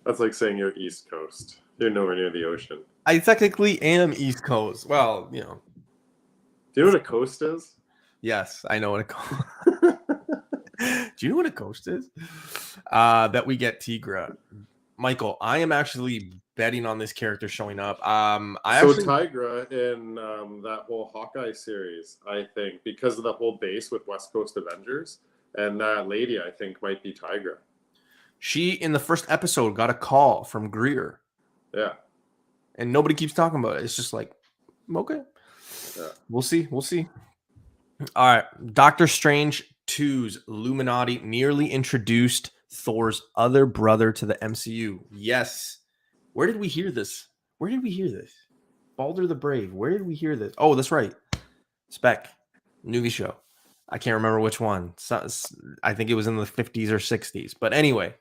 That's like saying you're East Coast. You're nowhere near the ocean. I technically am East Coast. Well, Do you know what a coast is? Yes, I know what a coast. Do you know what a coast is? That we get Tigra. Michael, I am actually betting on this character showing up. Tigra in that whole Hawkeye series, I think, because of the whole base with West Coast Avengers, and that lady, I think, might be Tigra. She, in the first episode, got a call from Greer. Yeah. And nobody keeps talking about it. It's just like, okay. Yeah. We'll see. All right. Doctor Strange 2's Illuminati nearly introduced Thor's other brother to the MCU. Yes. Where did we hear this? Balder the Brave. Where did we hear this? Oh, that's right. Spec. Newbie show. I can't remember which one. So, I think it was in the 50s or 60s. But anyway,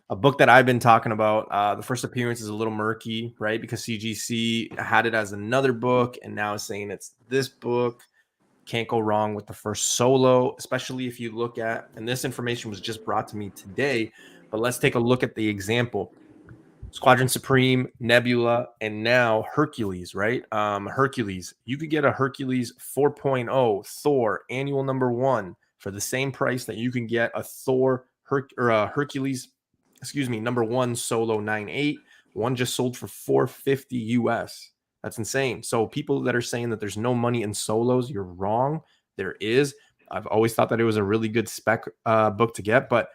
a book that I've been talking about. The first appearance is a little murky, right? Because CGC had it as another book and now is saying it's this book. Can't go wrong with the first solo, especially if you look at, and this information was just brought to me today, but let's take a look at the example. Squadron Supreme, Nebula, and now Hercules, right? Hercules. You could get a Hercules 4.0 Thor annual number 1 for the same price that you can get a Thor Hercules, number 1 solo 9.8. One just sold for $450 US. That's insane. So people that are saying that there's no money in solos, you're wrong. There is. I've always thought that it was a really good spec book to get, but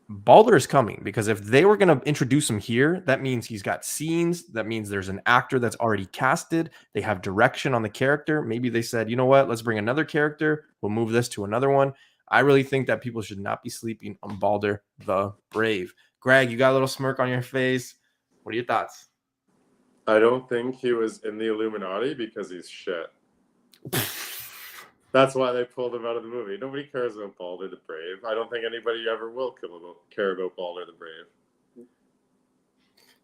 Balder is coming because if they were going to introduce him here, that means he's got scenes. That means there's an actor that's already casted. They have direction on the character. Maybe they said, you know what, let's bring another character. We'll move this to another one. I really think that people should not be sleeping on Balder the Brave. Greg, you got a little smirk on your face. What are your thoughts? I don't think he was in the Illuminati because he's shit. That's why they pulled him out of the movie. Nobody cares about Balder the Brave. I don't think anybody ever will care about Balder the Brave.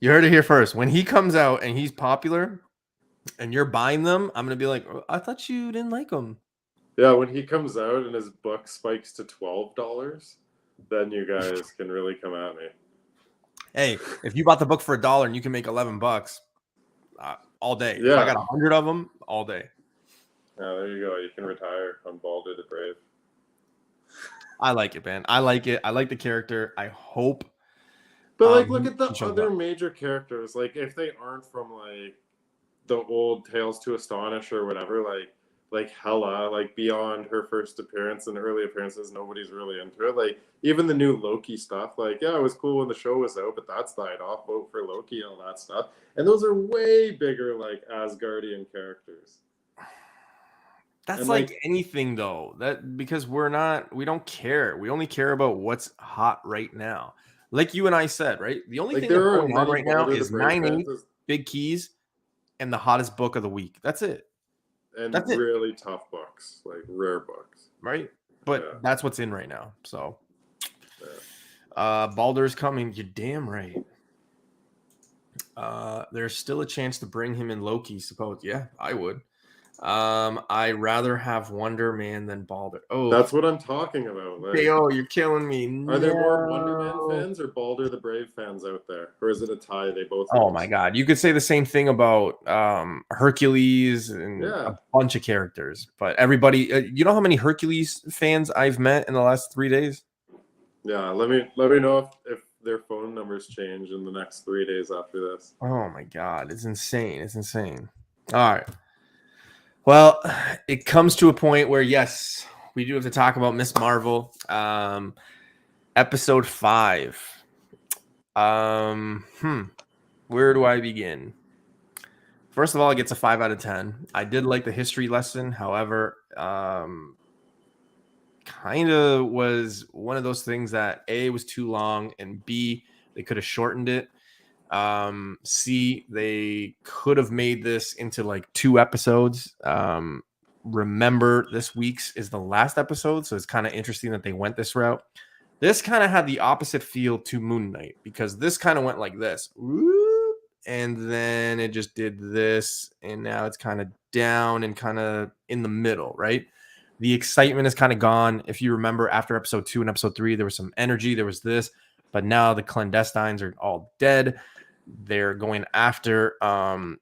You heard it here first. When he comes out and he's popular and you're buying them, I'm going to be like, oh, I thought you didn't like him. Yeah, when he comes out and his book spikes to $12, then you guys can really come at me. Hey, if you bought the book for $1 and you can make $11 all day. Yeah. If I got 100 of them, all day. Yeah, there you go. You can retire on Balder the Brave. I like it, man. I like it. I like the character. I hope. But look at the other major characters. Like, if they aren't from like the old Tales to Astonish or whatever, like Hela, like beyond her first appearance and early appearances, nobody's really into it. Like even the new Loki stuff, like yeah, it was cool when the show was out, but that's died off. Vote for Loki and all that stuff. And those are way bigger like Asgardian characters. That's like anything though. That because we don't care. We only care about what's hot right now. Like you and I said, right? The only thing that's going on right now is 9.8, Big Keys, and the hottest book of the week. That's it. And that's really tough books, like rare books. Right? But that's what's in right now. So Baldur's coming. You're damn right. There's still a chance to bring him in Loki, suppose. Yeah, I would. I rather have Wonder Man than Balder. Oh, that's what I'm talking about. Like, you're killing me. Are there more Wonder Man fans or Balder the Brave fans out there, or is it a tie? They both. Oh my God, you could say the same thing about Hercules and a bunch of characters, but everybody. You know how many Hercules fans I've met in the last 3 days? Yeah, let me know if their phone numbers change in the next 3 days after this. Oh my God, it's insane. It's insane. All right. Well, it comes to a point where, yes, we do have to talk about Miss Marvel. Episode 5. Where do I begin? First of all, it gets a 5 out of 10. I did like the history lesson. However, kind of was one of those things that A, was too long, and B, they could have shortened it. C, they could have made this into like 2 episodes. Remember, this week's is the last episode, so it's kind of interesting that they went this route. This kind of had the opposite feel to Moon Knight because this kind of went like this, and then it just did this, and now it's kind of down and kind of in the middle, right? The excitement is kind of gone. If you remember, after episode 2 and episode 3, there was some energy, there was this, but now the clandestines are all dead. They're going after Renan.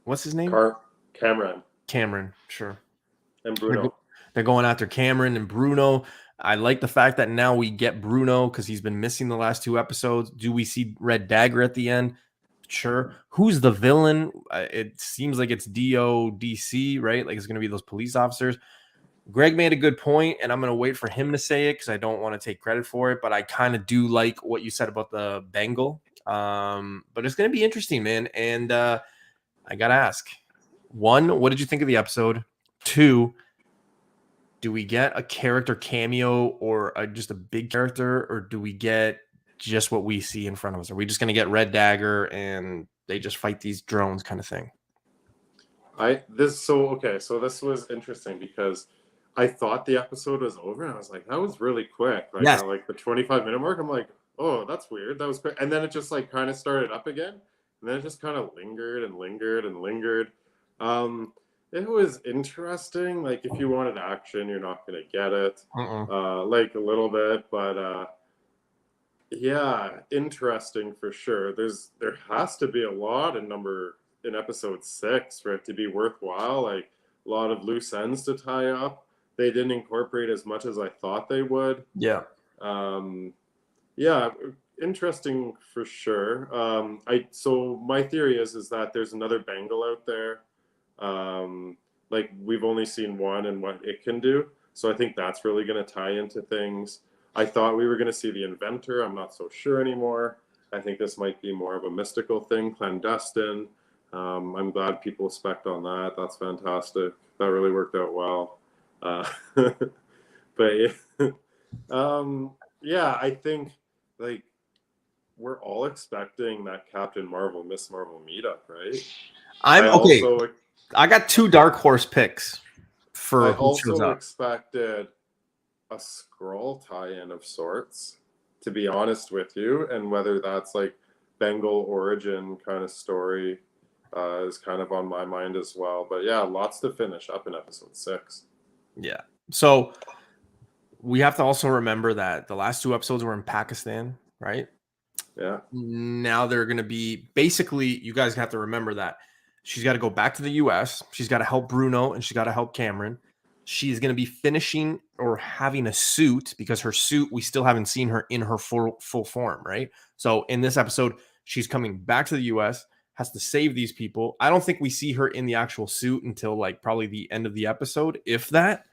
What's his name? Cameron, sure. And Bruno. They're going after Cameron and Bruno. I like the fact that now we get Bruno because he's been missing the last 2 episodes. Do we see Red Dagger at the end? Sure. Who's the villain? It seems like it's DODC, right? Like it's going to be those police officers. Greg made a good point, and I'm going to wait for him to say it because I don't want to take credit for it, but I kind of do like what you said about the Bengal. But it's going to be interesting, man. And I got to ask, 1, what did you think of the episode? 2, do we get a character cameo or just a big character, or do we get just what we see in front of us? Are we just going to get Red Dagger and they just fight these drones kind of thing? So this was interesting because I thought the episode was over and I was like, that was really quick. Like Yes. at like the 25-minute mark, I'm like, oh, that's weird. That was quick. And then it just like kind of started up again. And then it just kind of lingered and lingered and lingered. It was interesting. Like if you wanted action, you're not gonna get it. Like a little bit, but yeah, interesting for sure. There has to be a lot in episode 6 for it to be worthwhile. Like a lot of loose ends to tie up. They didn't incorporate as much as I thought they would. Yeah. Yeah, interesting for sure. So my theory is that there's another Bengal out there. Like we've only seen one and what it can do. So I think that's really going to tie into things. I thought we were going to see the inventor. I'm not so sure anymore. I think this might be more of a mystical thing, clandestine. I'm glad people spec'd on that. That's fantastic. That really worked out well. But yeah, I think like we're all expecting that Captain Marvel, Miss Marvel meetup, right? I got 2 dark horse picks for I who shows also up. expected a Skrull tie-in of sorts, to be honest with you, and whether that's like Bengal origin kind of story is kind of on my mind as well. But yeah, lots to finish up in episode 6. Yeah. So we have to also remember that the last 2 episodes were in Pakistan, right? Yeah. Now they're going to be basically, you guys have to remember that she's got to go back to the US. She's got to help Bruno and she's got to help Cameron. She's going to be finishing or having a suit because her suit, we still haven't seen her in her full form, right? So in this episode, she's coming back to the US, has to save these people. I don't think we see her in the actual suit until like probably the end of the episode, if that,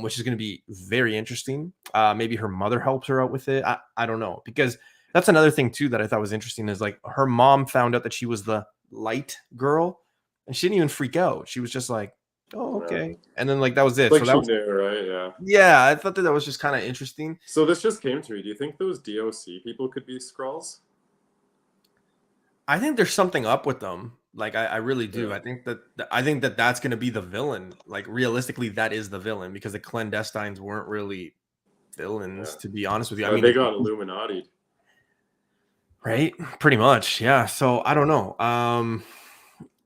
which is going to be very interesting. Maybe her mother helps her out with it. I don't know, because that's another thing too that I thought was interesting is like her mom found out that she was the light girl and she didn't even freak out. She was just like, oh, okay. Yeah. And then like that was it. Like so that she was, knew, right? Yeah. Yeah, I thought that was just kind of interesting. So this just came to me. Do you think those DOC people could be Skrulls? I think there's something up with them. Like I really do. Yeah. I think that that's going to be the villain. Like realistically, that is the villain because the clandestines weren't really villains, to be honest with you. I mean, they got Illuminati. Right? Pretty much. Yeah. So I don't know.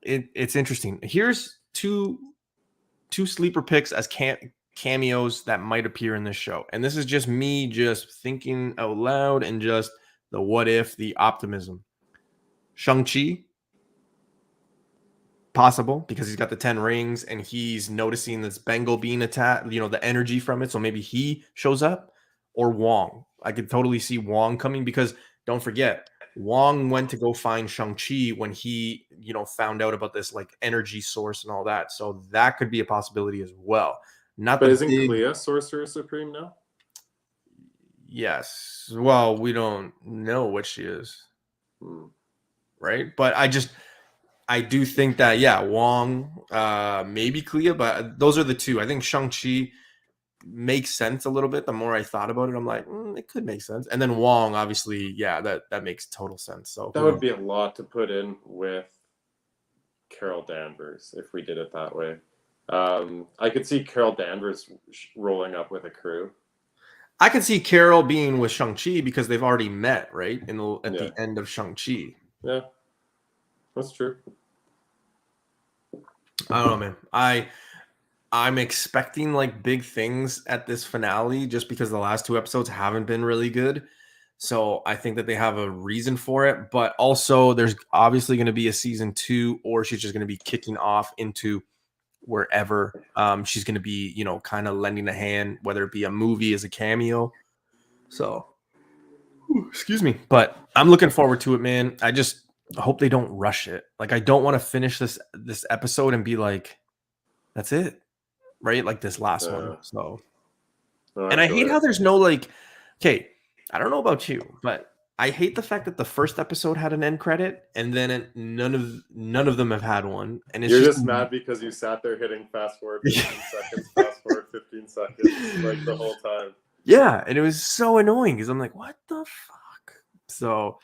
It's interesting. Here's two sleeper picks as cameos that might appear in this show. And this is just me just thinking out loud and just the what if, the optimism. Shang-Chi, possible because he's got the 10 rings and he's noticing this Bengal being attacked, the energy from it. So maybe he shows up, or Wong. I could totally see Wong coming because don't forget, Wong went to go find Shang-Chi when he, found out about this like energy source and all that. So that could be a possibility as well. But isn't Clea Sorcerer Supreme now? Yes. Well, we don't know what she is. Right? But I do think that, yeah, Wong, maybe Clea, but those are the two. I think Shang-Chi makes sense a little bit. The more I thought about it, I'm like, it could make sense. And then Wong, obviously, yeah, that makes total sense. So that would be a lot to put in with Carol Danvers if we did it that way. I could see Carol Danvers rolling up with a crew. I could see Carol being with Shang-Chi because they've already met, right? At the end of Shang-Chi. Yeah, that's true. I don't know, man. I'm expecting like big things at this finale just because the last 2 episodes haven't been really good. So I think that they have a reason for it, but also there's obviously going to be a season 2, or she's just going to be kicking off into wherever she's going to be, kind of lending a hand, whether it be a movie as a cameo. So, excuse me, but I'm looking forward to it, man. I just hope they don't rush it. Like, I don't want to finish this episode and be like, that's it. Right? Like this last one. So, and I hate how there's no like, okay, I don't know about you, but I hate the fact that the first episode had an end credit, and then none of them have had one. And it's You're just mad because you sat there hitting fast forward 15 seconds, fast forward 15 seconds, like the whole time. Yeah, and it was so annoying because I'm like, what the fuck? So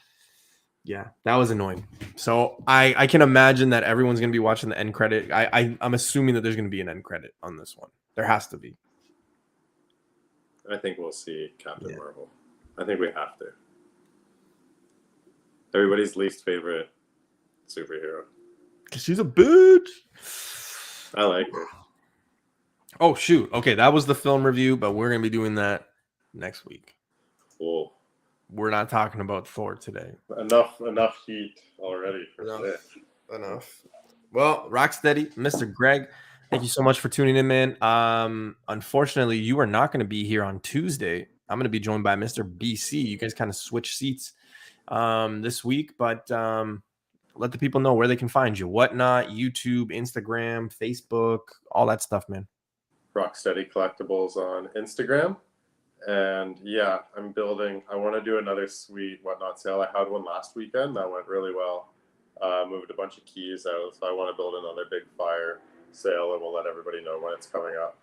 yeah, that was annoying. So I can imagine that everyone's gonna be watching the end credit. I'm assuming that there's gonna be an end credit on this one. There has to be. I think we'll see Captain Marvel. I think we have to. Everybody's least favorite superhero. Cause she's a bitch. I like her. Oh shoot. Okay, that was the film review, but we're gonna be doing that next week. Cool. We're not talking about Thor today. Enough heat already for today. Enough. Well, Rocksteady, Mr. Greg, thank you so much for tuning in, man. Unfortunately, you are not going to be here on Tuesday. I'm going to be joined by Mr. BC. You guys kind of switch seats this week, but let the people know where they can find you. Whatnot, YouTube, Instagram, Facebook, all that stuff, man. Rocksteady Collectibles on Instagram. And yeah, I want to do another sweet Whatnot sale. I had one last weekend that went really well. Moved a bunch of keys out, so I want to build another big fire sale, and we'll let everybody know when it's coming up.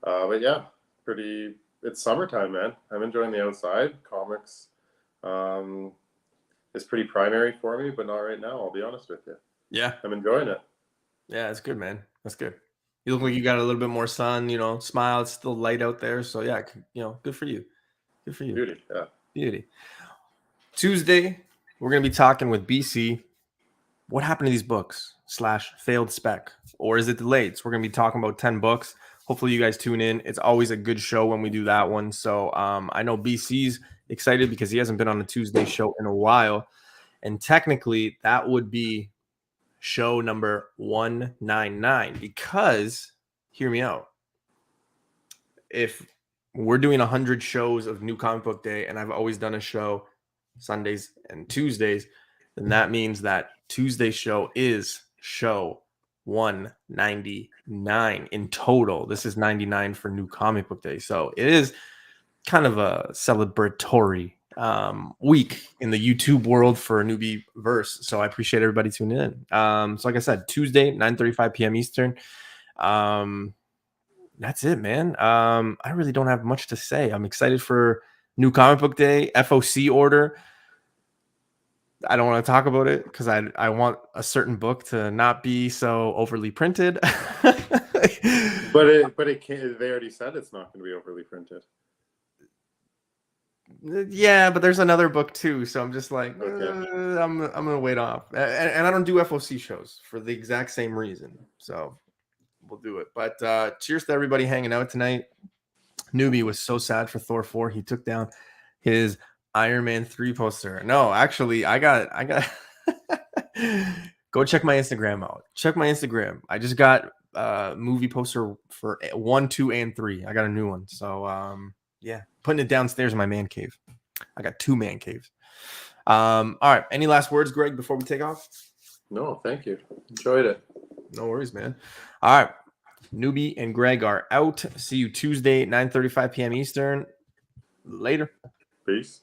But yeah, it's summertime, man. I'm enjoying the outside. Comics is pretty primary for me, but not right now, I'll be honest with you. Yeah. I'm enjoying it. Yeah, it's good, man. That's good. You look like you got a little bit more sun, smile. It's still light out there. So yeah, good for you. Good for you. Beauty, yeah. Beauty. Tuesday, we're going to be talking with BC. What happened to these books / failed spec? Or is it delayed? So we're going to be talking about 10 books. Hopefully you guys tune in. It's always a good show when we do that one. So I know BC's excited because he hasn't been on a Tuesday show in a while. And technically that would be show number 199 because, hear me out, if we're doing 100 shows of New Comic Book Day and I've always done a show Sundays and Tuesdays, then that means that Tuesday's show is show 199 in total. This is 99 for New Comic Book Day. So it is kind of a celebratory week in the YouTube world for Newbie Verse. So I appreciate everybody tuning in. So like I said, Tuesday, 9:35 p.m. Eastern. That's it, man. I really don't have much to say. I'm excited for New Comic Book Day, FOC order. I don't want to talk about it because I want a certain book to not be so overly printed. But it can't. They already said it's not going to be overly printed. Yeah, but there's another book too, so I'm just like, okay. I'm gonna wait off, and I don't do FOC shows for the exact same reason, so we'll do it. But cheers to everybody hanging out tonight. Newbie was so sad for Thor 4. He took down his Iron Man 3 poster. No, actually, I got go check my Instagram out. Check my Instagram. I just got movie poster for 1, 2, and 3. I got a new one, so yeah, putting it downstairs in my man cave. I got 2 man caves. All right. Any last words, Greg, before we take off? No, thank you. Enjoyed it. No worries, man. All right. Newbie and Greg are out. See you Tuesday, 9:35 p.m. Eastern. Later. Peace.